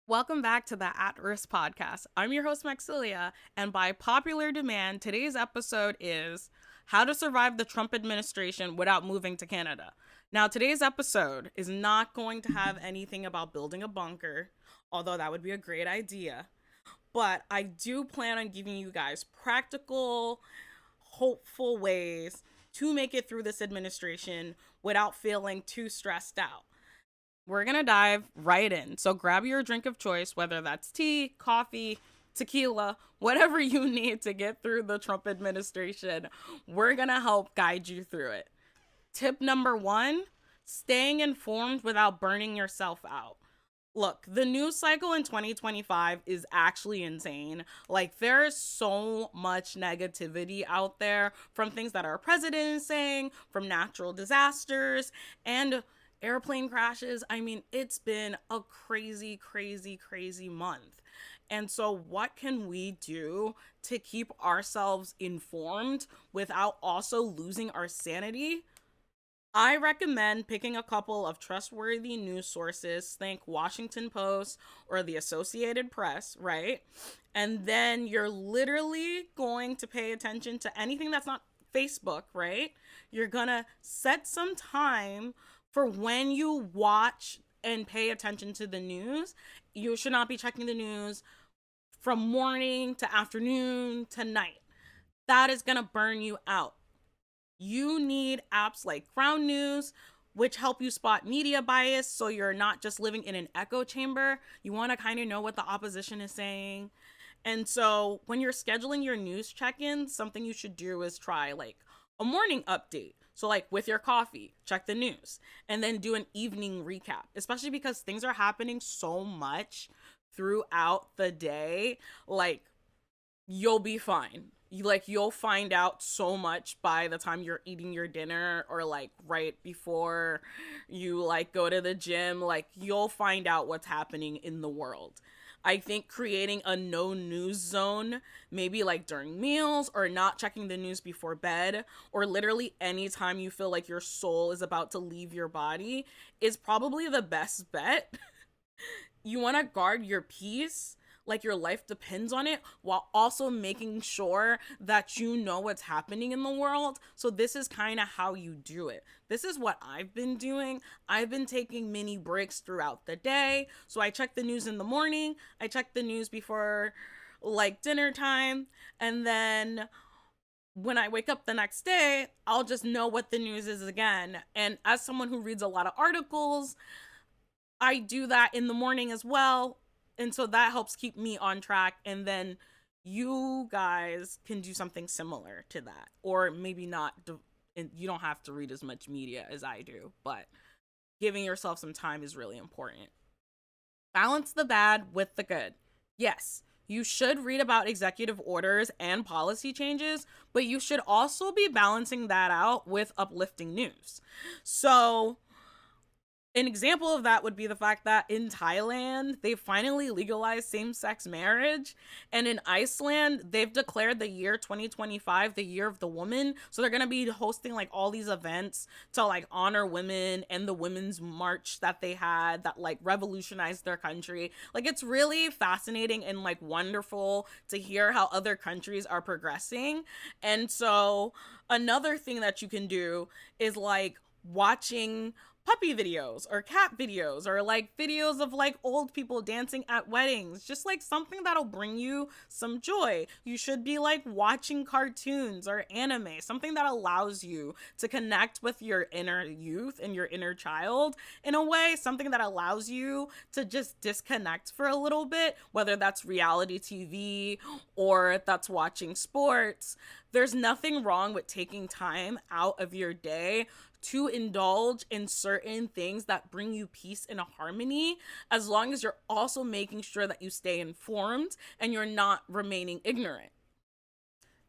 Welcome back to the At Risk podcast. I'm your host, Maxilia, and by popular demand, today's episode is How to Survive the Trump Administration Without Moving to Canada. Now, today's episode is not going to have anything about building a bunker, although that would be a great idea. But I do plan on giving you guys practical, hopeful ways to make it through this administration without feeling too stressed out. We're going to dive right in. So grab your drink of choice, whether that's tea, coffee, tequila, whatever you need to get through the Trump administration. We're going to help guide you through it. Tip number 1, staying informed without burning yourself out. Look, the news cycle in 2025 is actually insane. Like, there is so much negativity out there from things that our president is saying, from natural disasters, and airplane crashes. I mean, it's been a crazy, crazy, crazy month. And so, what can we do to keep ourselves informed without also losing our sanity? I recommend picking a couple of trustworthy news sources, think Washington Post or the Associated Press, right? And then you're literally going to pay attention to anything that's not Facebook, right? You're gonna set some time for when you watch and pay attention to the news. You should not be checking the news from morning to afternoon to night. That is gonna burn you out. You need apps like Ground News, which help you spot media bias so you're not just living in an echo chamber. You want to kind of know what the opposition is saying. And so when you're scheduling your news check-ins, something you should do is try like a morning update. So like with your coffee, check the news and then do an evening recap, especially because things are happening so much throughout the day. Like, you'll be fine. You'll find out so much by the time you're eating your dinner or like right before you like go to the gym. Like, you'll find out what's happening in the world. I think creating a no news zone, maybe like during meals or not checking the news before bed, or literally anytime you feel like your soul is about to leave your body, is probably the best bet. You want to guard your peace, like your life depends on it, while also making sure that you know what's happening in the world. So this is kind of how you do it. This is what I've been doing. I've been taking mini breaks throughout the day. So I check the news in the morning, I check the news before like dinner time, and then when I wake up the next day, I'll just know what the news is again. And as someone who reads a lot of articles, I do that in the morning as well. And so that helps keep me on track. And then you guys can do something similar to that. Or maybe not. And you don't have to read as much media as I do. But giving yourself some time is really important. Balance the bad with the good. Yes, you should read about executive orders and policy changes, but you should also be balancing that out with uplifting news. So an example of that would be the fact that in Thailand, they finally legalized same-sex marriage. And in Iceland, they've declared the year 2025 the year of the woman. So they're going to be hosting like all these events to like honor women and the women's march that they had that like revolutionized their country. Like, it's really fascinating and like wonderful to hear how other countries are progressing. And so another thing that you can do is like watching puppy videos or cat videos or like videos of like old people dancing at weddings, just like something that'll bring you some joy. You should be like watching cartoons or anime, something that allows you to connect with your inner youth and your inner child in a way, something that allows you to just disconnect for a little bit, whether that's reality TV or that's watching sports. There's nothing wrong with taking time out of your day to indulge in certain things that bring you peace and harmony, as long as you're also making sure that you stay informed and you're not remaining ignorant.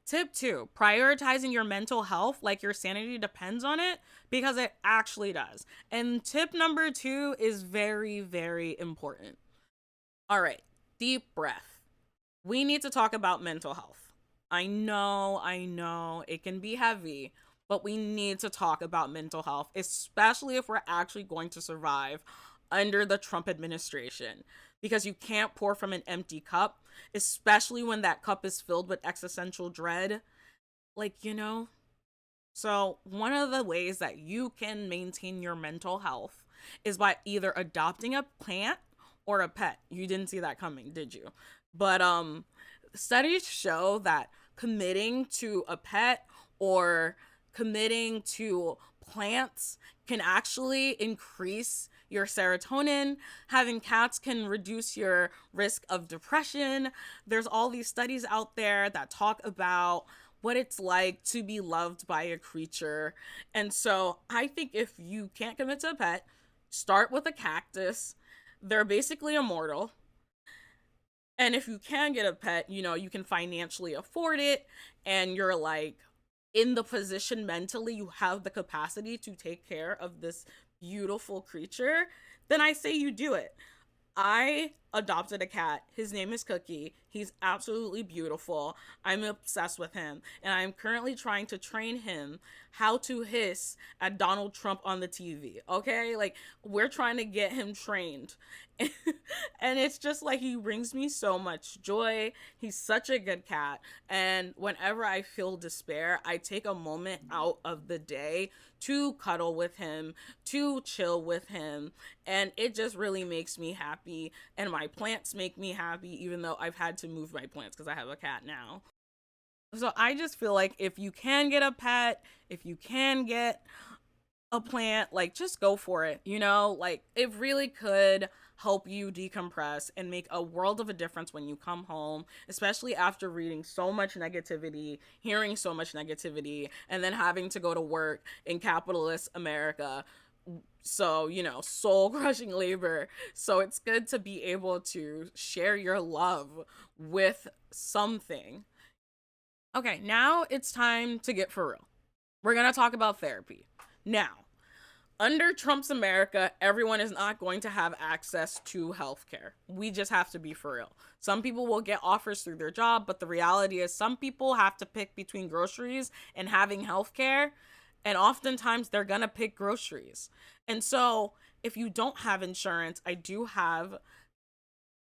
Tip 2, prioritizing your mental health like your sanity depends on it, because it actually does. And tip number 2 is very, very important. All right, deep breath. We need to talk about mental health. I know, it can be heavy, but we need to talk about mental health, especially if we're actually going to survive under the Trump administration. because you can't pour from an empty cup, especially when that cup is filled with existential dread. Like, you know? So, one of the ways that you can maintain your mental health is by either adopting a plant or a pet. You didn't see that coming, did you? But studies show that committing to a pet or committing to plants can actually increase your serotonin. Having cats can reduce your risk of depression. There's all these studies out there that talk about what it's like to be loved by a creature. And so I think if you can't commit to a pet, start with a cactus. They're basically immortal. And if you can get a pet, you know, you can financially afford it and you're like in the position mentally, you have the capacity to take care of this beautiful creature, then I say you do it. I adopted a cat. His name is Cookie. He's absolutely beautiful. I'm obsessed with him. And I'm currently trying to train him how to hiss at Donald Trump on the TV. Okay? Like, we're trying to get him trained. And it's just like he brings me so much joy. He's such a good cat. And whenever I feel despair, I take a moment out of the day to cuddle with him, to chill with him. And it just really makes me happy. And my plants make me happy, even though I've had to move my plants because I have a cat now. So I just feel like if you can get a pet, if you can get a plant, like just go for it, you know? Like it really could help you decompress and make a world of a difference when you come home, especially after reading so much negativity, hearing so much negativity, and then having to go to work in capitalist America. So, you know, soul crushing labor. So it's good to be able to share your love with something. Okay, now it's time to get for real. We're going to talk about therapy. Now, under Trump's America, everyone is not going to have access to healthcare. We just have to be for real. Some people will get offers through their job, but the reality is some people have to pick between groceries and having healthcare, and oftentimes they're going to pick groceries. And so, if you don't have insurance, I do have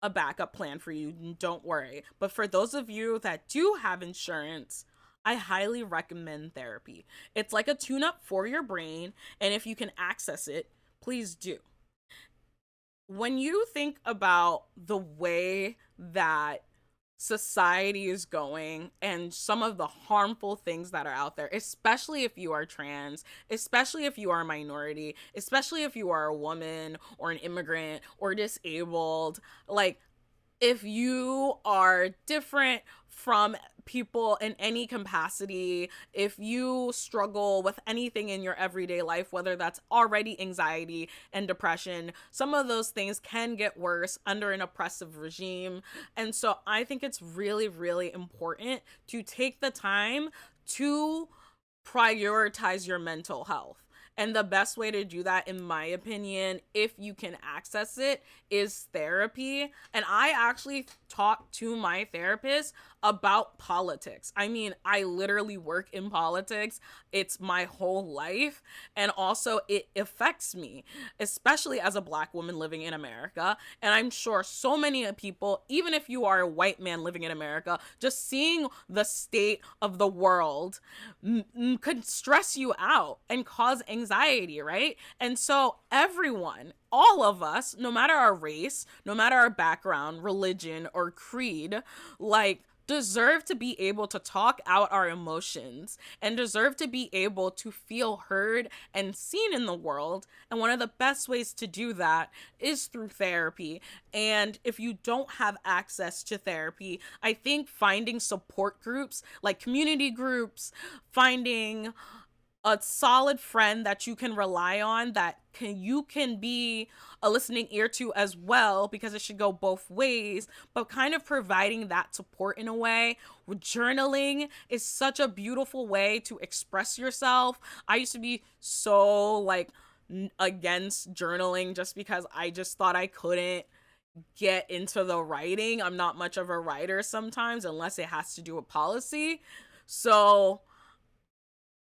a backup plan for you. Don't worry. But for those of you that do have insurance, I highly recommend therapy. It's like a tune up for your brain, and if you can access it, please do. When you think about the way that society is going and some of the harmful things that are out there, especially if you are trans, especially if you are a minority, especially if you are a woman or an immigrant or disabled, like if you are different from people in any capacity, if you struggle with anything in your everyday life, whether that's already anxiety and depression, some of those things can get worse under an oppressive regime. And so I think it's really, really important to take the time to prioritize your mental health. And the best way to do that, in my opinion, if you can access it, is therapy. And I actually talk to my therapist about politics. I mean, I literally work in politics. It's my whole life. And also, it affects me, especially as a Black woman living in America. And I'm sure so many people, even if you are a white man living in America, just seeing the state of the world could stress you out and cause anxiety, right? And so everyone, all of us, no matter our race, no matter our background, religion, or creed, like, deserve to be able to talk out our emotions and deserve to be able to feel heard and seen in the world. And one of the best ways to do that is through therapy. And if you don't have access to therapy, I think finding support groups like community groups, finding a solid friend that you can rely on, that you can be a listening ear to as well, because it should go both ways, but kind of providing that support in a way. Journaling is such a beautiful way to express yourself. I used to be so like against journaling just because I just thought I couldn't get into the writing. I'm not much of a writer sometimes unless it has to do with policy. So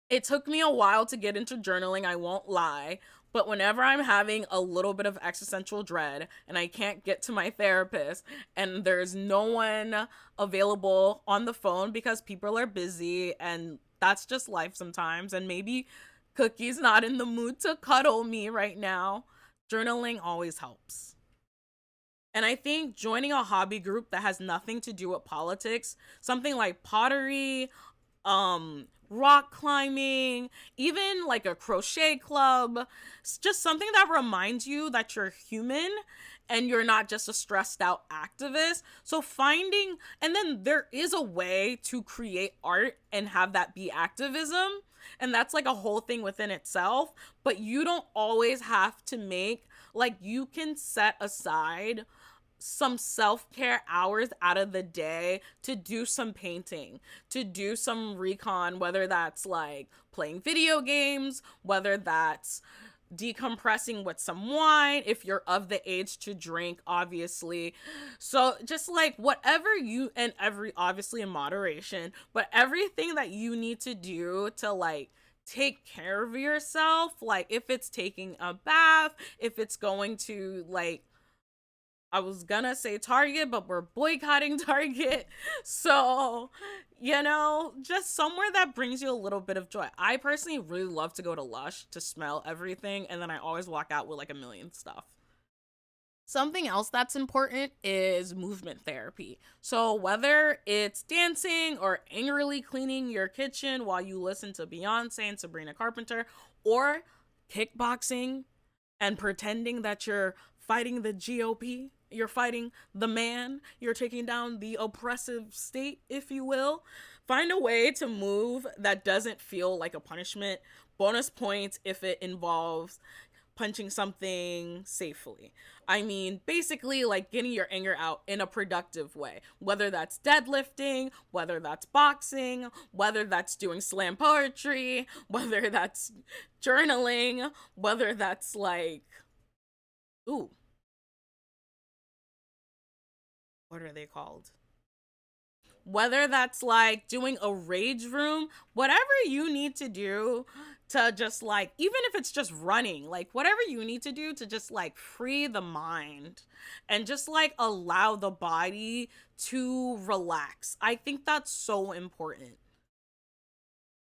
it took me a while to get into journaling, I won't lie, But whenever I'm having a little bit of existential dread and I can't get to my therapist and there's no one available on the phone because people are busy and that's just life sometimes, and maybe Cookie's not in the mood to cuddle me right now, journaling always helps. And I think joining a hobby group that has nothing to do with politics, something like pottery, rock climbing, even like a crochet club, it's just something that reminds you that you're human and you're not just a stressed out activist. So finding, and then there is a way to create art and have that be activism, and that's like a whole thing within itself. But you don't always have to make, like, you can set aside some self-care hours out of the day to do some painting, to do some recon, whether that's like playing video games, whether that's decompressing with some wine if you're of the age to drink, obviously. So just like whatever you, and every, obviously in moderation, but everything that you need to do to like take care of yourself, like if it's taking a bath, if it's going to like, I was gonna say Target, but we're boycotting Target. So, just somewhere that brings you a little bit of joy. I personally really love to go to Lush to smell everything, and then I always walk out with like a million stuff. Something else that's important is movement therapy. So, whether it's dancing or angrily cleaning your kitchen while you listen to Beyonce and Sabrina Carpenter, or kickboxing and pretending that you're fighting the GOP, you're fighting the man, you're taking down the oppressive state, if you will. Find a way to move that doesn't feel like a punishment. Bonus points if it involves punching something safely. I mean, basically, like getting your anger out in a productive way, whether that's deadlifting, whether that's boxing, whether that's doing slam poetry, whether that's journaling, whether that's like, ooh, what are they called? Whether that's like doing a rage room, whatever you need to do to just like, even if it's just running, like whatever you need to do to just like free the mind and just like allow the body to relax. I think that's so important.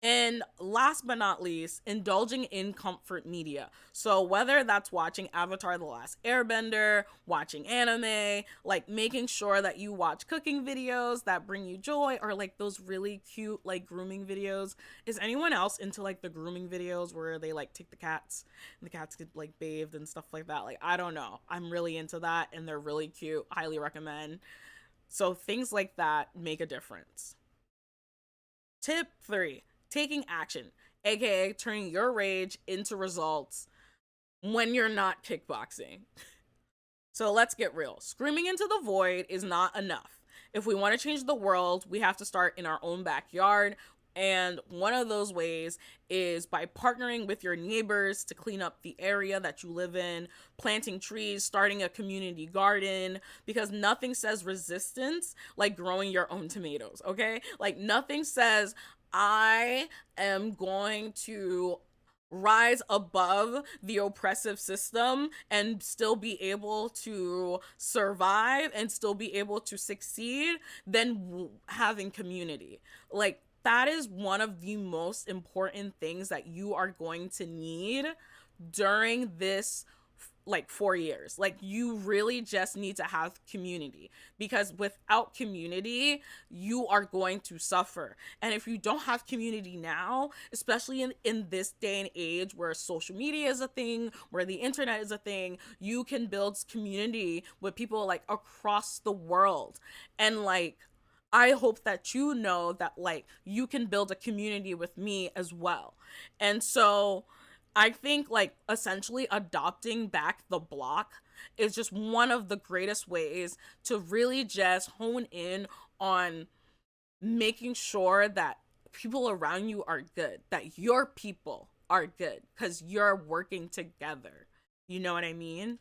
And last but not least, indulging in comfort media. So whether that's watching Avatar The Last Airbender, watching anime, like making sure that you watch cooking videos that bring you joy, or like those really cute like grooming videos. Is anyone else into like the grooming videos where they like take the cats and the cats get like bathed and stuff like that? Like, I don't know. I'm really into that and they're really cute. Highly recommend. So things like that make a difference. Tip 3, taking action, aka turning your rage into results when you're not kickboxing. So let's get real. Screaming into the void is not enough. If we want to change the world, we have to start in our own backyard. And one of those ways is by partnering with your neighbors to clean up the area that you live in, planting trees, starting a community garden, because nothing says resistance like growing your own tomatoes, okay? Like nothing says I am going to rise above the oppressive system and still be able to survive and still be able to succeed than having community. Like, that is one of the most important things that you are going to need during this like 4 years. Like, you really just need to have community, because without community you are going to suffer. And if you don't have community now, especially in this day and age where social media is a thing, where the internet is a thing, you can build community with people like across the world. And like, I hope that you know that like you can build a community with me as well. And so I think like essentially adopting back the block is just one of the greatest ways to really just hone in on making sure that people around you are good, that your people are good, because you're working together. You know what I mean?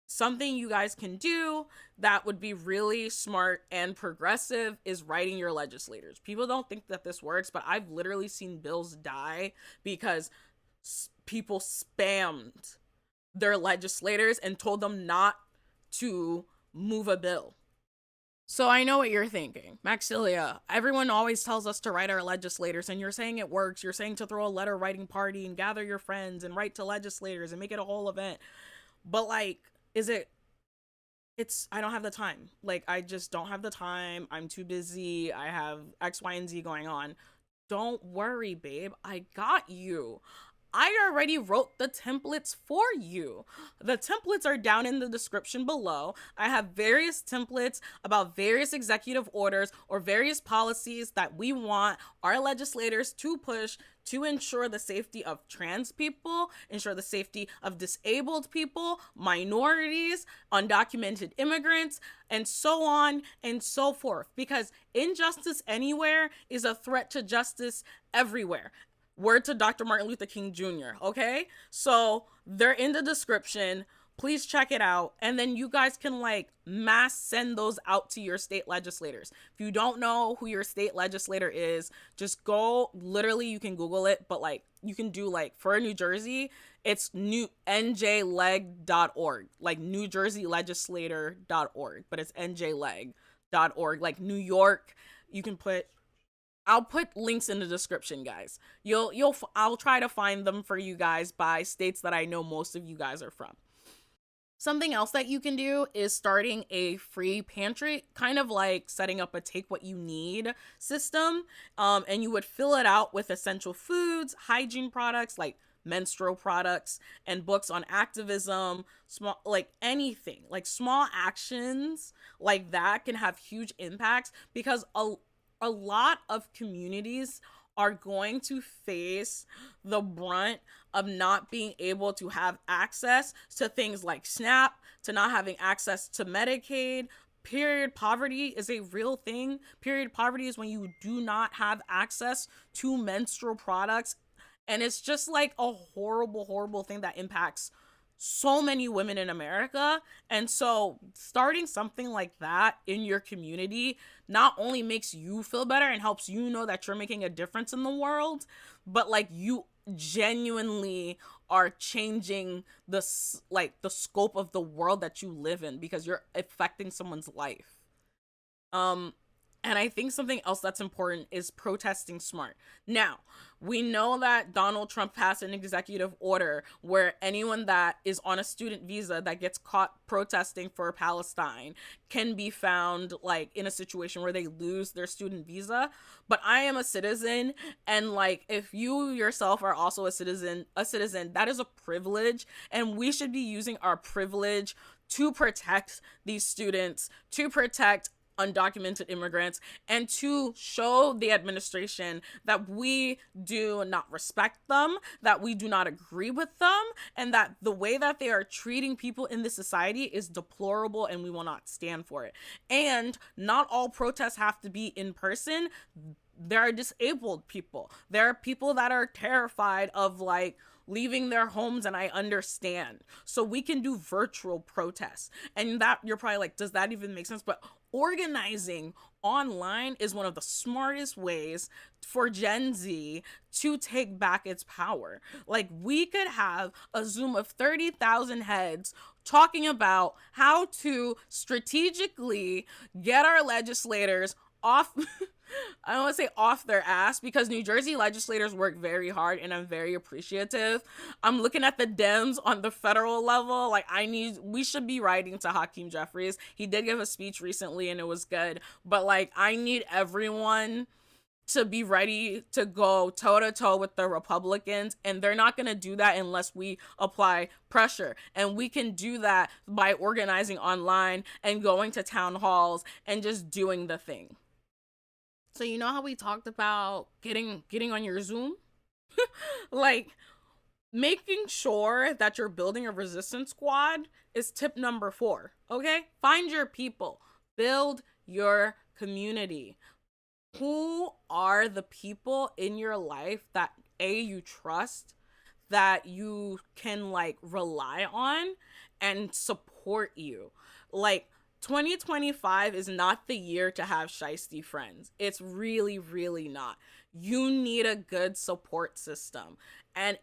Something you guys can do that would be really smart and progressive is writing your legislators. People don't think that this works, but I've literally seen bills die because people spammed their legislators and told them not to move a bill. So I know what you're thinking. Maxilia, everyone always tells us to write our legislators, and you're saying it works. You're saying to throw a letter writing party and gather your friends and write to legislators and make it a whole event. But like, I don't have the time. Like, I just don't have the time. I'm too busy. I have X, Y, and Z going on. Don't worry, babe. I got you. I already wrote the templates for you. The templates are down in the description below. I have various templates about various executive orders or various policies that we want our legislators to push to ensure the safety of trans people, ensure the safety of disabled people, minorities, undocumented immigrants, and so on and so forth. Because injustice anywhere is a threat to justice everywhere. Word to Dr. Martin Luther King Jr., okay? So they're in the description. Please check it out. And then you guys can like mass send those out to your state legislators. If you don't know who your state legislator is, just go, literally you can Google it, but like you can do like for New Jersey, it's njleg.org, like New Jersey legislator.org, but it's njleg.org. Like New York, you can I'll put links in the description, guys. I'll try to find them for you guys by states that I know most of you guys are from. Something else that you can do is starting a free pantry, kind of like setting up a take what you need system. And you would fill it out with essential foods, hygiene products like menstrual products, and books on activism, small, like anything, like small actions like that can have huge impacts, because a lot of communities are going to face the brunt of not being able to have access to things like SNAP, to not having access to Medicaid. Period poverty is a real thing. Period poverty is when you do not have access to menstrual products. And it's just like a horrible, horrible thing that impacts so many women in America. And so starting something like that in your community not only makes you feel better and helps you know that you're making a difference in the world, but like you genuinely are changing the scope of the world that you live in, because you're affecting someone's life. And I think something else that's important is protesting smart. Now, we know that Donald Trump passed an executive order where anyone that is on a student visa that gets caught protesting for Palestine can be found like in a situation where they lose their student visa. But I am a citizen, and like if you yourself are also a citizen, that is a privilege, and we should be using our privilege to protect these students, to protect undocumented immigrants, and to show the administration that we do not respect them, that we do not agree with them, and that the way that they are treating people in this society is deplorable, and we will not stand for it. And not all protests have to be in person. There are disabled people. There are people that are terrified of like leaving their homes, and I understand. So we can do virtual protests. And that you're probably like, does that even make sense? But organizing online is one of the smartest ways for Gen Z to take back its power. Like we could have a Zoom of 30,000 heads talking about how to strategically get our legislators off I don't want to say off their ass, because New Jersey legislators work very hard and I'm very appreciative. I'm looking at the Dems on the federal level. Like we should be writing to Hakeem Jeffries. He did give a speech recently and it was good, but like I need everyone to be ready to go toe to toe with the Republicans, and they're not going to do that unless we apply pressure. And we can do that by organizing online and going to town halls and just doing the thing. So you know how we talked about getting on your Zoom? Like making sure that you're building a resistance squad is tip number 4, okay? Find your people. Build your community. Who are the people in your life that you trust, that you can like rely on and support you? Like 2025 is not the year to have shiesty friends. It's really, really not. You need a good support system. And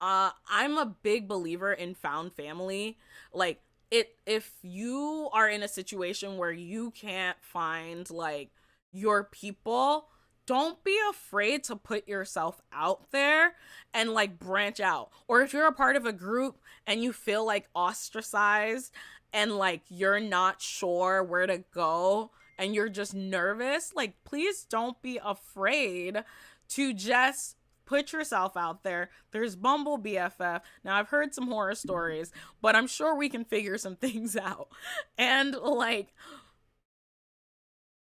I'm a big believer in found family. Like, if you are in a situation where you can't find like your people, don't be afraid to put yourself out there and like branch out. Or if you're a part of a group and you feel like ostracized and like you're not sure where to go and you're just nervous, like please don't be afraid to just put yourself out there. There's Bumble BFF. Now, I've heard some horror stories, but I'm sure we can figure some things out. And like,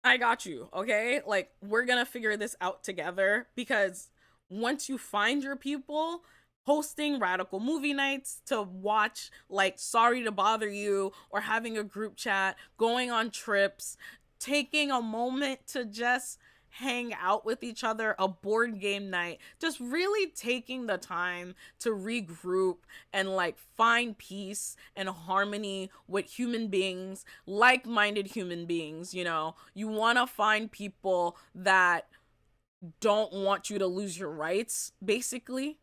I got you, okay? Like, we're gonna figure this out together because once you find your people, hosting radical movie nights to watch, like, Sorry to Bother You, or having a group chat, going on trips, taking a moment to just hang out with each other, a board game night, just really taking the time to regroup and like find peace and harmony with human beings, like-minded human beings. You want to find people that don't want you to lose your rights, basically.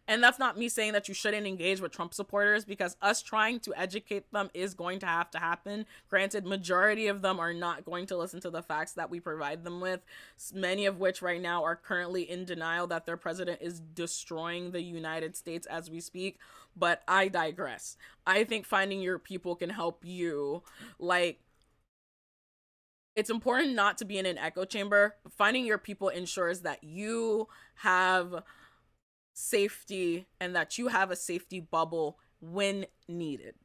And that's not me saying that you shouldn't engage with Trump supporters, because us trying to educate them is going to have to happen. Granted, majority of them are not going to listen to the facts that we provide them with, many of which right now are currently in denial that their president is destroying the United States as we speak. But I digress. I think finding your people can help you. Like, it's important not to be in an echo chamber. Finding your people ensures that you have safety and that you have a safety bubble when needed.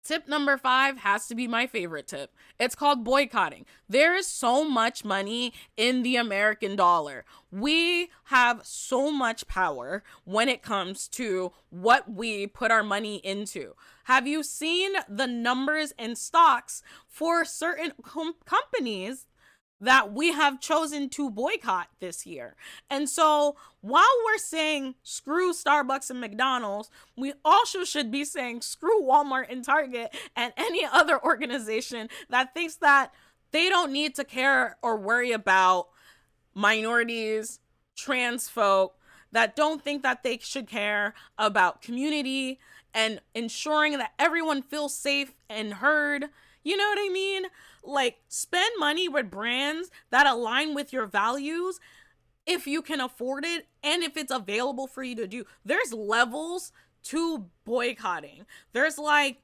Tip number 5 has to be my favorite tip. It's called boycotting. There is so much money in the American dollar. We have so much power when it comes to what we put our money into. Have you seen the numbers and stocks for certain companies that we have chosen to boycott this year? And so while we're saying screw Starbucks and McDonald's, we also should be saying screw Walmart and Target and any other organization that thinks that they don't need to care or worry about minorities, trans folk, that don't think that they should care about community and ensuring that everyone feels safe and heard. You know what I mean? Like, spend money with brands that align with your values if you can afford it and if it's available for you to do. There's levels to boycotting. There's like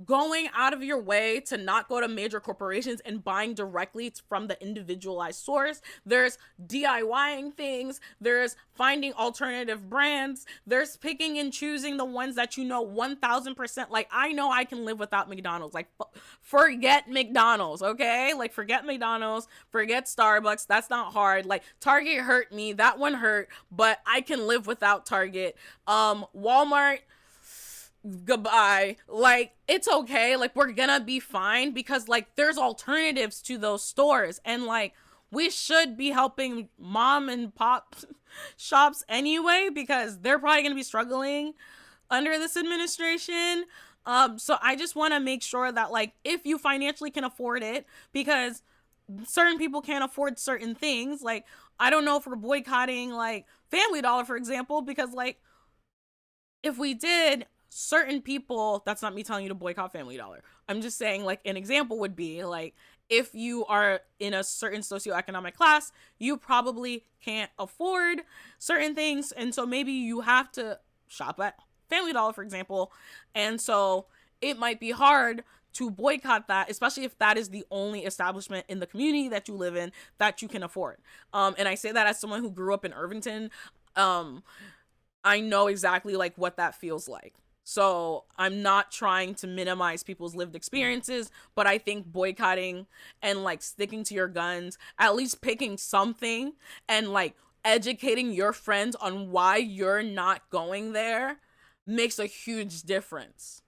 going out of your way to not go to major corporations and buying directly from the individualized source. There's DIYing things. There's finding alternative brands. There's picking and choosing the ones that 1000%. Like, I know I can live without McDonald's. Like, forget McDonald's, okay? Like, forget McDonald's, forget Starbucks. That's not hard. Like, Target hurt me. That one hurt, but I can live without Target. Walmart, goodbye. Like, it's okay. Like, we're gonna be fine because like there's alternatives to those stores, and like we should be helping mom and pop shops anyway because they're probably gonna be struggling under this administration. So I just want to make sure that like if you financially can afford it, because certain people can't afford certain things. Like, I don't know if we're boycotting like Family Dollar, for example, because like if we did, certain people, that's not me telling you to boycott Family Dollar. I'm just saying, like, an example would be like if you are in a certain socioeconomic class, you probably can't afford certain things, and so maybe you have to shop at Family Dollar, for example. And so it might be hard to boycott that, especially if that is the only establishment in the community that you live in that you can afford. And I say that as someone who grew up in Irvington. I know exactly like what that feels like. So I'm not trying to minimize people's lived experiences, but I think boycotting and like sticking to your guns, at least picking something and like educating your friends on why you're not going there makes a huge difference.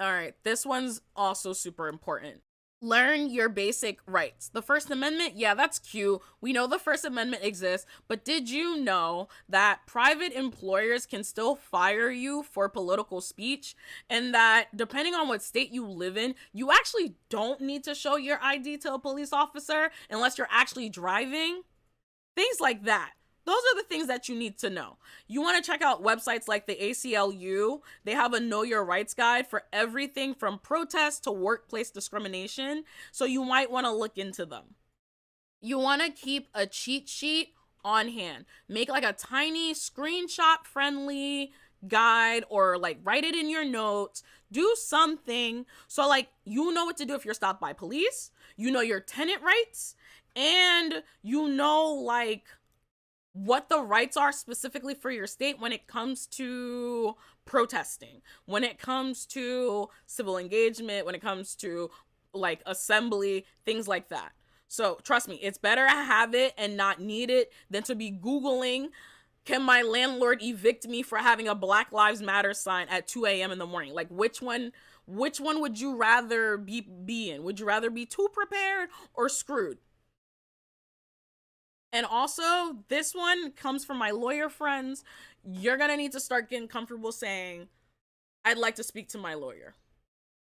All right, this one's also super important. Learn your basic rights. The First Amendment, yeah, that's cute. We know the First Amendment exists, but did you know that private employers can still fire you for political speech? And that depending on what state you live in, you actually don't need to show your ID to a police officer unless you're actually driving? Things like that. Those are the things that you need to know. You want to check out websites like the ACLU. They have a Know Your Rights guide for everything from protest to workplace discrimination. So you might want to look into them. You want to keep a cheat sheet on hand. Make like a tiny screenshot friendly guide, or like write it in your notes. Do something so like you know what to do if you're stopped by police. You know your tenant rights, and you know like what the rights are specifically for your state when it comes to protesting, when it comes to civil engagement, when it comes to like assembly, things like that. So trust me, it's better to have it and not need it than to be Googling, can my landlord evict me for having a Black Lives Matter sign at 2 a.m. in the morning? Like which one would you rather be in? Would you rather be too prepared or screwed? And also, this one comes from my lawyer friends. You're going to need to start getting comfortable saying, I'd like to speak to my lawyer.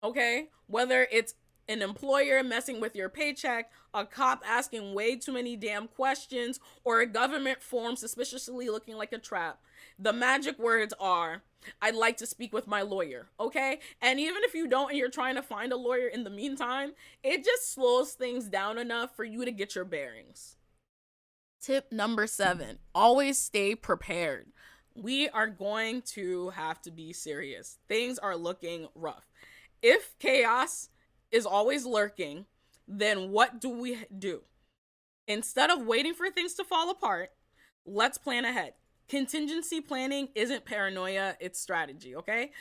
Okay? Whether it's an employer messing with your paycheck, a cop asking way too many damn questions, or a government form suspiciously looking like a trap. The magic words are, I'd like to speak with my lawyer, okay? And even if you don't and you're trying to find a lawyer in the meantime, it just slows things down enough for you to get your bearings. Tip number 7, always stay prepared. We are going to have to be serious. Things are looking rough. If chaos is always lurking, then what do we do? Instead of waiting for things to fall apart, let's plan ahead. Contingency planning isn't paranoia, it's strategy, okay?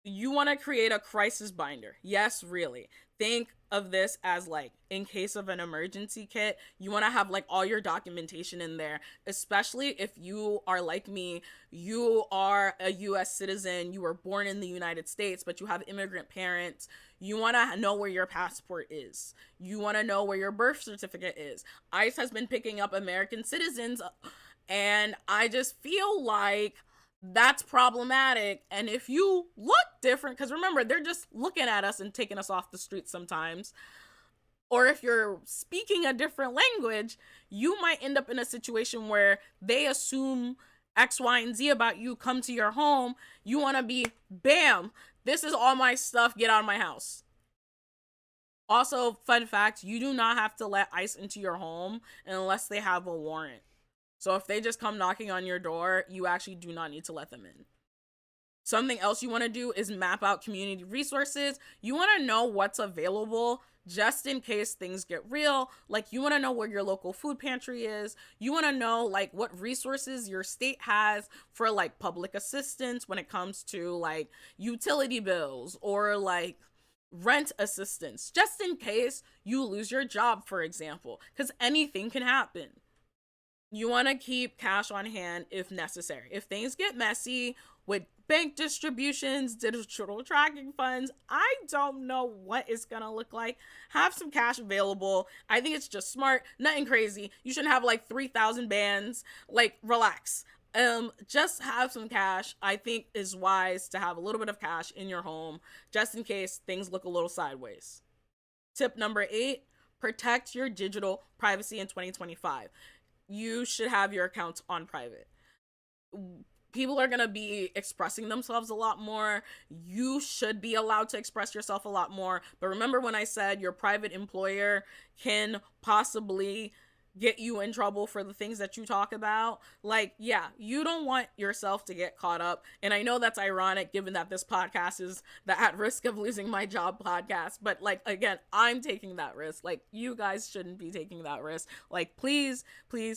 You want to create a crisis binder. Yes, really. Think of this as like in case of an emergency kit. You want to have like all your documentation in there, especially if you are like me. You are a US citizen, you were born in the United States, but you have immigrant parents. You want to know where your passport is. You want to know where your birth certificate is. ICE has been picking up American citizens, and I just feel like that's problematic. And if you look different, because remember, they're just looking at us and taking us off the street sometimes, or if you're speaking a different language, you might end up in a situation where they assume X, Y, and Z about you, come to your home. You want to be, bam, this is all my stuff, get out of my house. Also, fun fact, you do not have to let ICE into your home unless they have a warrant. So if they just come knocking on your door, you actually do not need to let them in. Something else you want to do is map out community resources. You want to know what's available just in case things get real. Like, you want to know where your local food pantry is. You want to know like what resources your state has for like public assistance when it comes to like utility bills or like rent assistance, just in case you lose your job, for example, because anything can happen. You want to keep cash on hand if necessary. If things get messy with bank distributions, digital tracking funds, I don't know what it's going to look like. Have some cash available. I think it's just smart, nothing crazy. You shouldn't have like 3,000 bands. Like, relax. Just have some cash. I think is wise to have a little bit of cash in your home just in case things look a little sideways. Tip number 8, protect your digital privacy in 2025. You should have your accounts on private. People are going to be expressing themselves a lot more. You should be allowed to express yourself a lot more. But remember when I said your private employer can possibly get you in trouble for the things that you talk about? Like, yeah, you don't want yourself to get caught up. And I know that's ironic given that this podcast is the at risk of losing my job podcast. But like, again, I'm taking that risk. Like, you guys shouldn't be taking that risk. Like, please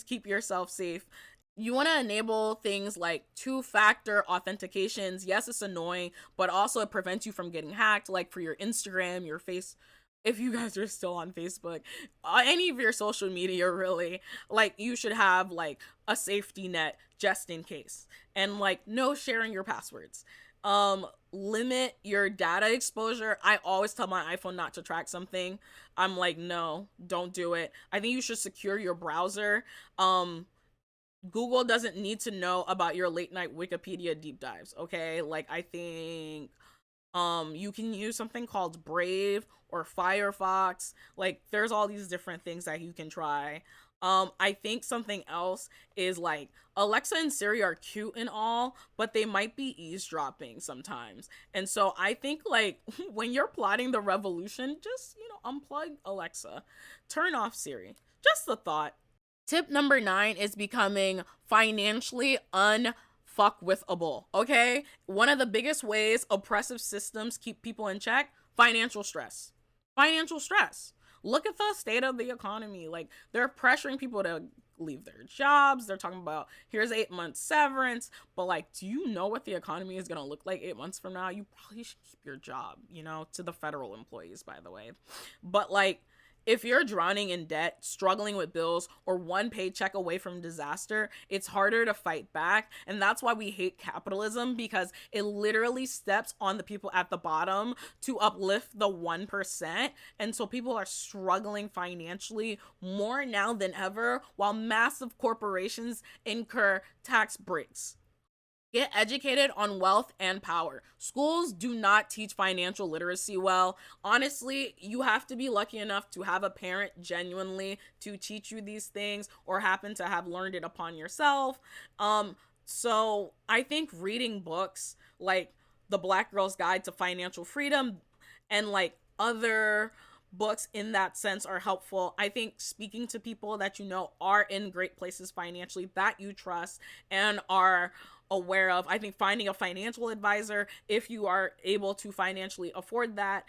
keep yourself safe. You want to enable things like 2-factor authentications. Yes, it's annoying, but also it prevents you from getting hacked, like for your Instagram, your face. If you guys are still on Facebook, any of your social media, really, like, you should have like a safety net just in case. And like, no sharing your passwords. Limit your data exposure. I always tell my iPhone not to track something. I'm like, no, don't do it. I think you should secure your browser. Google doesn't need to know about your late night Wikipedia deep dives, okay? Like, I think you can use something called Brave or Firefox. Like, there's all these different things that you can try. I think something else is like Alexa and Siri are cute and all, but they might be eavesdropping sometimes. And so I think like when you're plotting the revolution, just, unplug Alexa, turn off Siri. Just the thought. Tip number 9 is becoming financially unfuckwithable. Okay? One of the biggest ways oppressive systems keep people in check, financial stress. Financial stress. Look at the state of the economy. Like, they're pressuring people to leave their jobs. They're talking about here's 8 months severance. But like, do you know what the economy is going to look like 8 months from now? You probably should keep your job, to the federal employees, by the way. But like, if you're drowning in debt, struggling with bills, or one paycheck away from disaster, it's harder to fight back. And that's why we hate capitalism, because it literally steps on the people at the bottom to uplift the 1%. And so people are struggling financially more now than ever, while massive corporations incur tax breaks. Get educated on wealth and power. Schools do not teach financial literacy well. Honestly, you have to be lucky enough to have a parent genuinely to teach you these things, or happen to have learned it upon yourself. So I think reading books like The Black Girl's Guide to Financial Freedom and like other books in that sense are helpful. I think speaking to people that are in great places financially, that you trust and are aware of. I think finding a financial advisor, if you are able to financially afford that,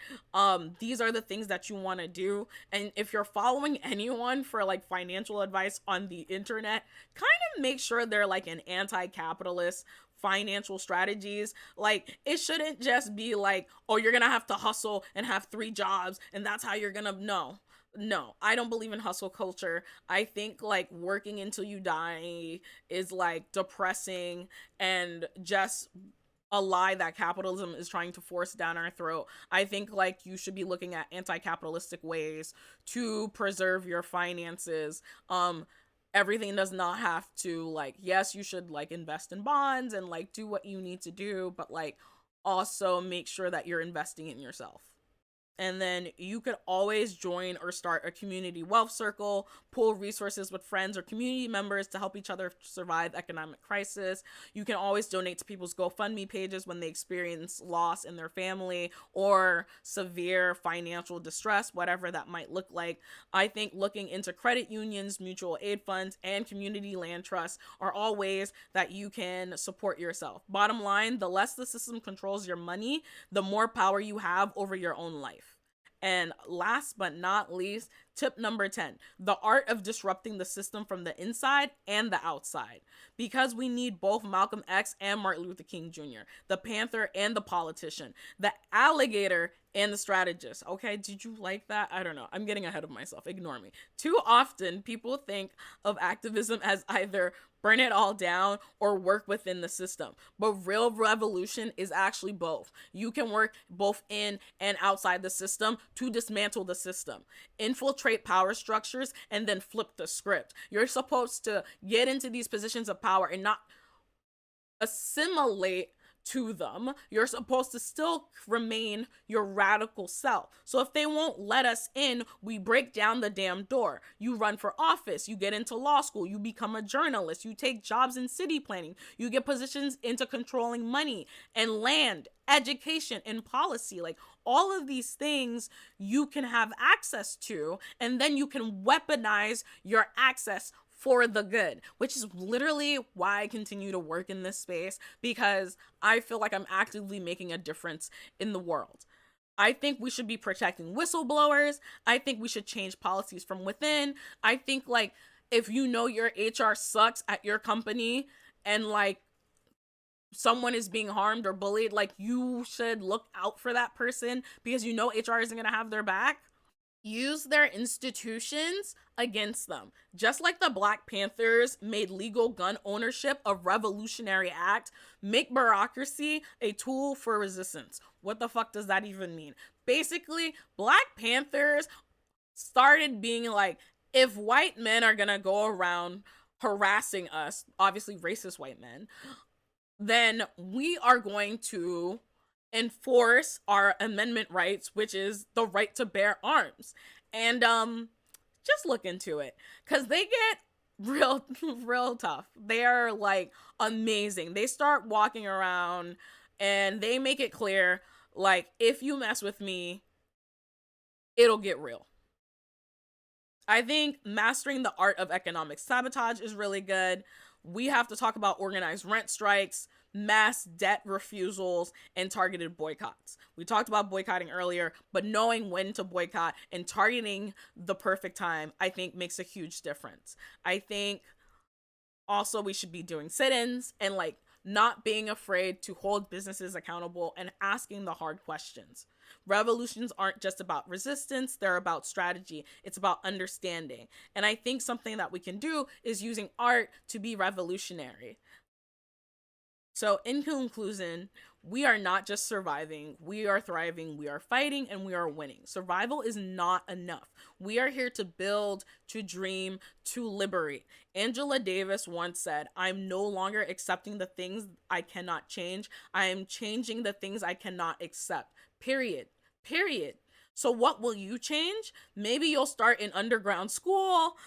these are the things that you want to do. And if you're following anyone for like financial advice on the internet, kind of make sure they're like an anti-capitalist financial strategies. Like, it shouldn't just be like, oh, you're gonna have to hustle and have 3 jobs and that's how you're gonna. No, I don't believe in hustle culture. I think like working until you die is like depressing and just a lie that capitalism is trying to force down our throat. I think like you should be looking at anti-capitalistic ways to preserve your finances. Everything does not have to, like, yes, you should like invest in bonds and like do what you need to do, but like also make sure that you're investing in yourself. And then you could always join or start a community wealth circle, pool resources with friends or community members to help each other survive economic crisis. You can always donate to people's GoFundMe pages when they experience loss in their family or severe financial distress, whatever that might look like. I think looking into credit unions, mutual aid funds, and community land trusts are all ways that you can support yourself. Bottom line, the less the system controls your money, the more power you have over your own life. And last but not least, tip number 10, the art of disrupting the system from the inside and the outside. Because we need both Malcolm X and Martin Luther King Jr., the Panther and the politician, the alligator and the strategist. Okay, did you like that? I don't know. I'm getting ahead of myself. Ignore me. Too often, people think of activism as either burn it all down or work within the system. But real revolution is actually both. You can work both in and outside the system to dismantle the system, infiltrate power structures, and then flip the script. You're supposed to get into these positions of power and not assimilate to them. You're supposed to still remain your radical self. So if they won't let us in, we break down the damn door. You run for office, you get into law school, you become a journalist, you take jobs in city planning, you get positions into controlling money and land, education, and policy. Like, all of these things you can have access to, and then you can weaponize your access for the good, which is literally why I continue to work in this space, because I feel like I'm actively making a difference in the world. I think we should be protecting whistleblowers. I think we should change policies from within. I think like if your HR sucks at your company and like someone is being harmed or bullied, like you should look out for that person because HR isn't going to have their back. Use their institutions against them. Just like the Black Panthers made legal gun ownership a revolutionary act, make bureaucracy a tool for resistance. What the fuck does that even mean? Basically, Black Panthers started being like, if white men are gonna go around harassing us, obviously racist white men, then we are going to enforce our amendment rights, which is the right to bear arms. And just look into it, because they get real tough. They are like amazing. They start walking around and they make it clear, like, if you mess with me, it'll get real. I think mastering the art of economic sabotage is really good. We have to talk about organized rent strikes, mass debt refusals, and targeted boycotts. We talked about boycotting earlier, but knowing when to boycott and targeting the perfect time, I think, makes a huge difference. I think also we should be doing sit-ins and like not being afraid to hold businesses accountable and asking the hard questions. Revolutions aren't just about resistance, they're about strategy. It's about understanding. And I think something that we can do is using art to be revolutionary. So, in conclusion, we are not just surviving, we are thriving, we are fighting, and we are winning. Survival is not enough. We are here to build, to dream, to liberate. Angela Davis once said, "I'm no longer accepting the things I cannot change. I am changing the things I cannot accept." Period. Period. So what will you change? Maybe you'll start an underground school.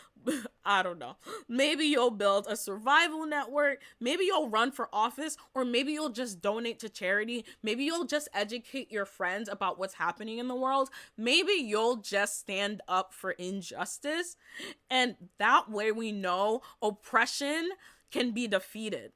I don't know. Maybe you'll build a survival network. Maybe you'll run for office, or maybe you'll just donate to charity. Maybe you'll just educate your friends about what's happening in the world. Maybe you'll just stand up for injustice. And that way we know oppression can be defeated.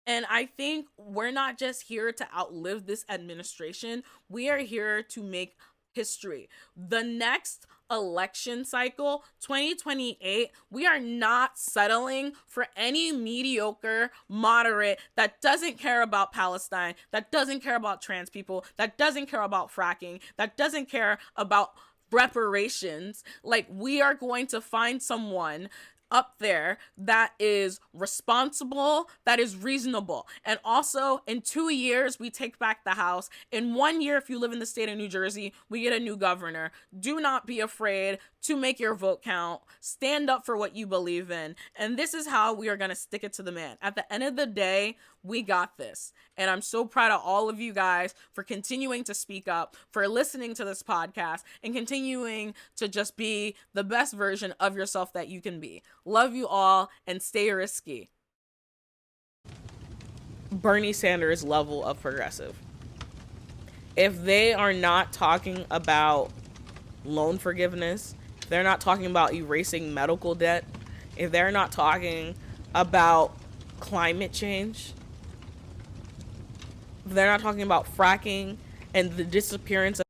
And I think we're not just here to outlive this administration. We are here to make history. The next election cycle, 2028, we are not settling for any mediocre moderate that doesn't care about Palestine, that doesn't care about trans people, that doesn't care about fracking, that doesn't care about reparations. Like, we are going to find someone up there that is responsible, that is reasonable. And also, in 2 years, we take back the House. In 1 year, if you live in the state of New Jersey, we get a new governor. Do not be afraid to make your vote count. Stand up for what you believe in. And this is how we are going to stick it to the man. At the end of the day, we got this. And I'm so proud of all of you guys for continuing to speak up, for listening to this podcast, and continuing to just be the best version of yourself that you can be. Love you all, and stay risky. Bernie Sanders' level of progressive. If they are not talking about loan forgiveness, if they're not talking about erasing medical debt, if they're not talking about climate change, if they're not talking about fracking and the disappearance